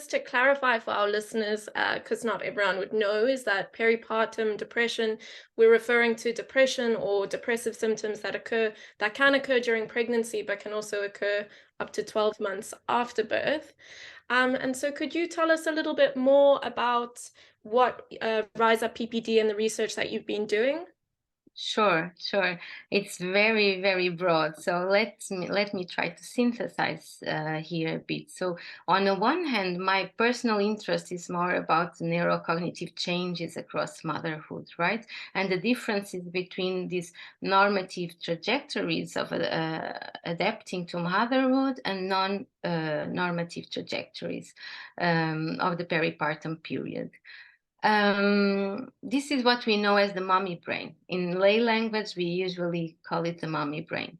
just to clarify for our listeners, because not everyone would know, is that peripartum depression, we're referring to depression or depressive symptoms that can occur during pregnancy, but can also occur up to 12 months after birth. And so could you tell us a little bit more about what Rise Up PPD and the research that you've been doing? Sure, sure. It's very, very broad. So let me try to synthesize here a bit. So on the one hand, my personal interest is more about the neurocognitive changes across motherhood, right? And the differences between these normative trajectories of adapting to motherhood and non-normative trajectories of the peripartum period. This is what we know as the mommy brain. In lay language, we usually call it the mommy brain.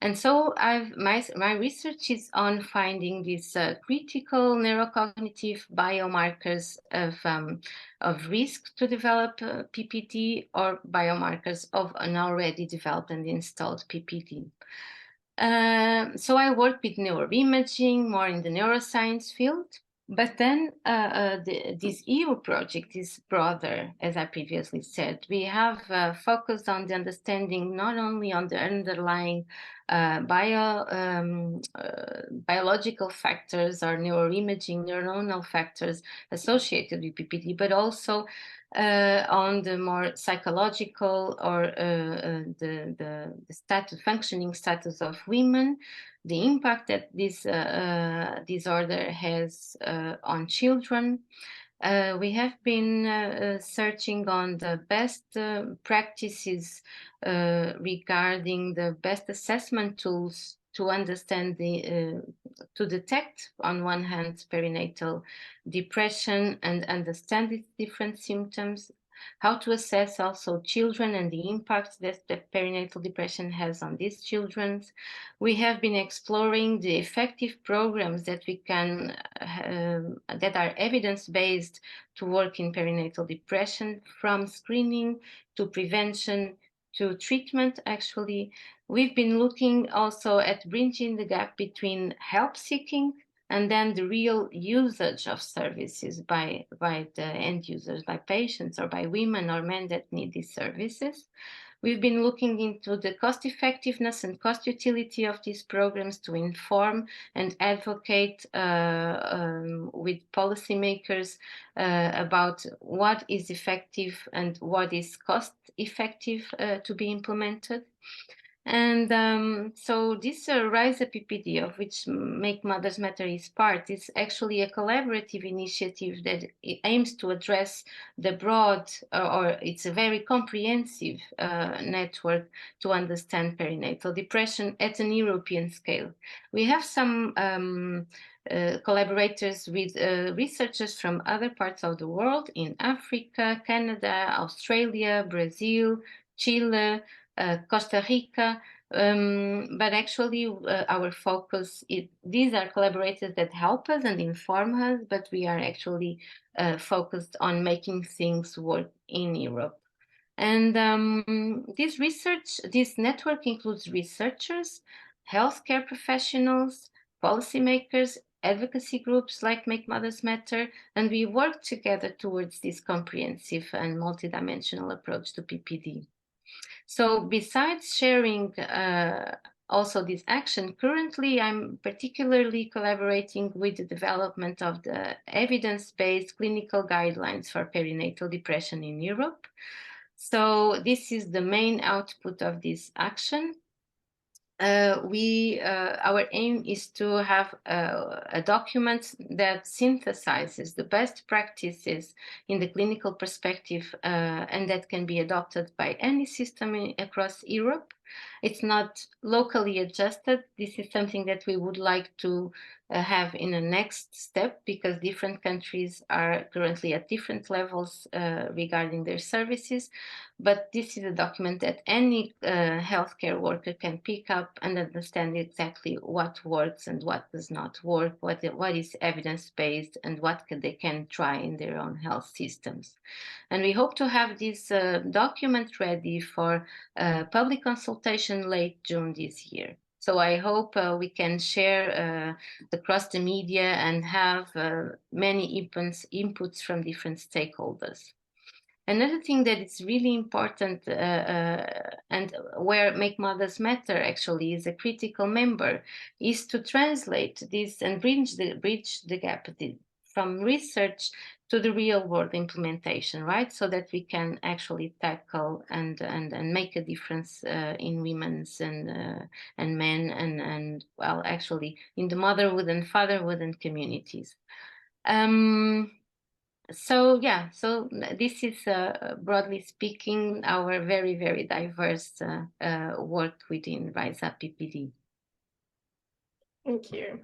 And so my research is on finding these critical neurocognitive biomarkers of risk to develop PPD or biomarkers of an already developed and installed PPD. So I work with neuroimaging, more in the neuroscience field. But then this EU project is broader, as I previously said. We have focused on the understanding not only on the underlying biological factors or neuroimaging, neuronal factors associated with PPD, but also on the more psychological or the functioning status of women, the impact that this disorder has on children. We have been searching on the best practices regarding the best assessment tools to understand to detect, on one hand, perinatal depression and understand its different symptoms, how to assess also children and the impact that the perinatal depression has on these children. We have been exploring the effective programs that we can, that are evidence-based to work in perinatal depression, from screening to prevention to treatment, actually. We've been looking also at bridging the gap between help seeking and then the real usage of services by the end users, by patients or by women or men that need these services. We've been looking into the cost effectiveness and cost utility of these programs to inform and advocate with policymakers about what is effective and what is cost effective to be implemented. And so this Rise Up PPD, of which Make Mothers Matter is part, is actually a collaborative initiative that aims to address the broad, or it's a very comprehensive network to understand perinatal depression at an European scale. We have some collaborators with researchers from other parts of the world, in Africa, Canada, Australia, Brazil, Chile, Costa Rica, but actually our focus is, these are collaborators that help us and inform us, but we are actually focused on making things work in Europe. And this network includes researchers, healthcare professionals, policymakers, advocacy groups like Make Mothers Matter, and we work together towards this comprehensive and multidimensional approach to PPD. So besides sharing also this action, currently I'm particularly collaborating with the development of the evidence-based clinical guidelines for perinatal depression in Europe. So this is the main output of this action. Our aim is to have a document that synthesizes the best practices in the clinical perspective and that can be adopted by any system across Europe. It's not locally adjusted. This is something that we would like to have in the next step, because different countries are currently at different levels regarding their services. But this is a document that any healthcare worker can pick up and understand exactly what works and what does not work, what is evidence-based, and what they can try in their own health systems. And we hope to have this document ready for public consultation late June this year. So I hope we can share across the media and have many inputs from different stakeholders. Another thing that is really important and where Make Mothers Matter actually is a critical member is to translate this and bridge the gap from research to the real world implementation, right? So that we can actually tackle and make a difference in women's and men and well, actually in the motherhood and fatherhood and communities. So yeah, so this is broadly speaking our very, very diverse work within Rise Up PPD. Thank you.